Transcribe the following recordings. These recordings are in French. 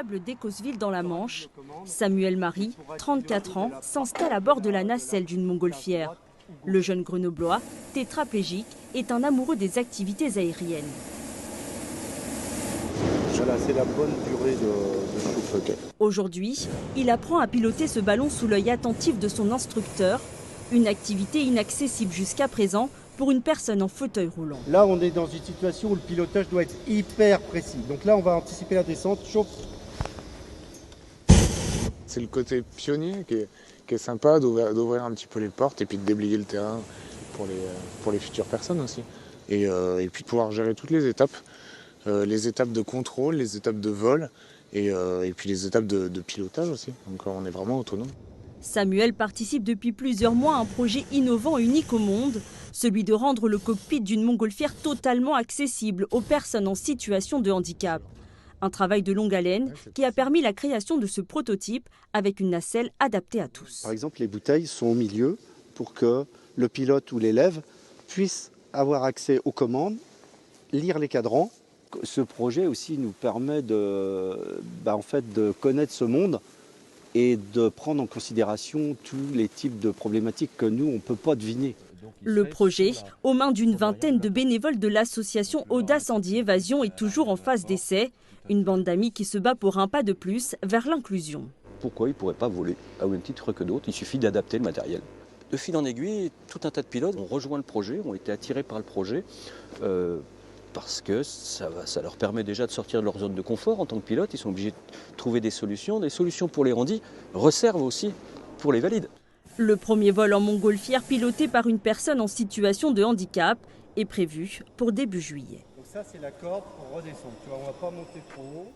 Sables d'Écosville dans la Manche. Samuel Marie, 34 ans, s'installe à bord de la nacelle d'une montgolfière. Le jeune grenoblois, tétraplégique, est un amoureux des activités aériennes. Voilà, c'est la bonne durée de souffle. Okay. Aujourd'hui, il apprend à piloter ce ballon sous l'œil attentif de son instructeur, une activité inaccessible jusqu'à présent pour une personne en fauteuil roulant. Là, on est dans une situation où le pilotage doit être hyper précis. Donc là, on va anticiper la descente. Chauffe. C'est le côté pionnier qui est sympa d'ouvrir un petit peu les portes et puis de déblayer le terrain pour les futures personnes aussi. Et puis de pouvoir gérer toutes les étapes de contrôle, les étapes de vol et puis les étapes de pilotage aussi. Donc on est vraiment autonome. Samuel participe depuis plusieurs mois à un projet innovant et unique au monde, celui de rendre le cockpit d'une montgolfière totalement accessible aux personnes en situation de handicap. Un travail de longue haleine qui a permis la création de ce prototype avec une nacelle adaptée à tous. Par exemple, les bouteilles sont au milieu pour que le pilote ou l'élève puisse avoir accès aux commandes, lire les cadrans. Ce projet aussi nous permet de connaître ce monde et de prendre en considération tous les types de problématiques que nous, on ne peut pas deviner. Le projet, aux mains d'une vingtaine de bénévoles de l'association Audace Anti-Évasion, est toujours en phase d'essai. Une bande d'amis qui se bat pour un pas de plus vers l'inclusion. Pourquoi ils ne pourraient pas voler au même titre que d'autres? Il suffit d'adapter le matériel. De fil en aiguille, tout un tas de pilotes ont rejoint le projet, ont été attirés par le projet. Parce que ça leur permet déjà de sortir de leur zone de confort en tant que pilote. Ils sont obligés de trouver des solutions pour les handis, reservent aussi pour les valides. Le premier vol en montgolfière piloté par une personne en situation de handicap est prévu pour début juillet. Donc ça, c'est la corde pour redescendre. Tu vois, on ne va pas monter trop haut.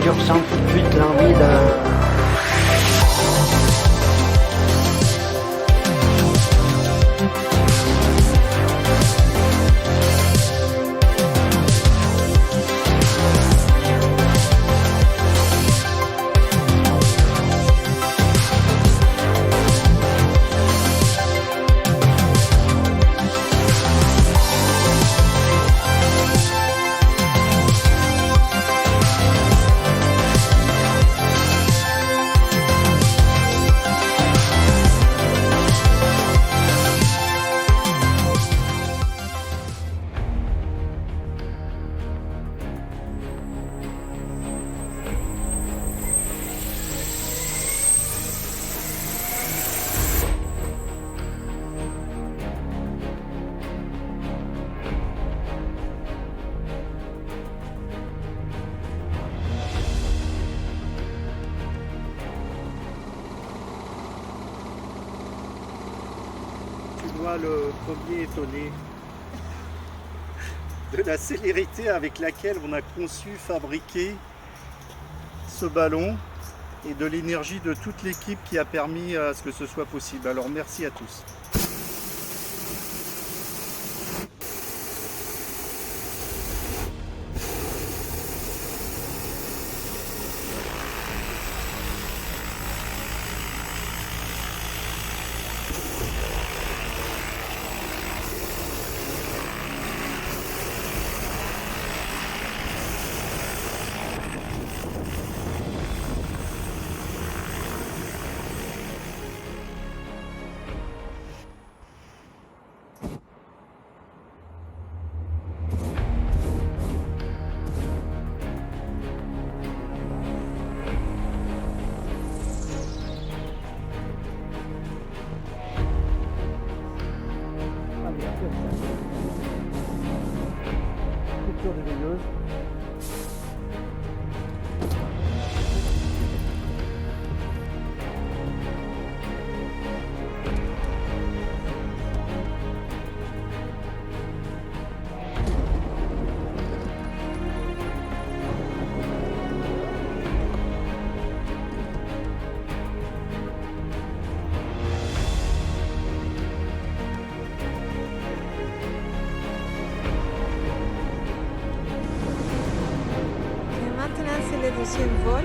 Tu ressens tout de suite l'envie de... Le premier étonné de la célérité avec laquelle on a conçu, fabriqué ce ballon et de l'énergie de toute l'équipe qui a permis à ce que ce soit possible. Alors merci à tous. température des veilleuses. Et maintenant, c'est le deuxième vol.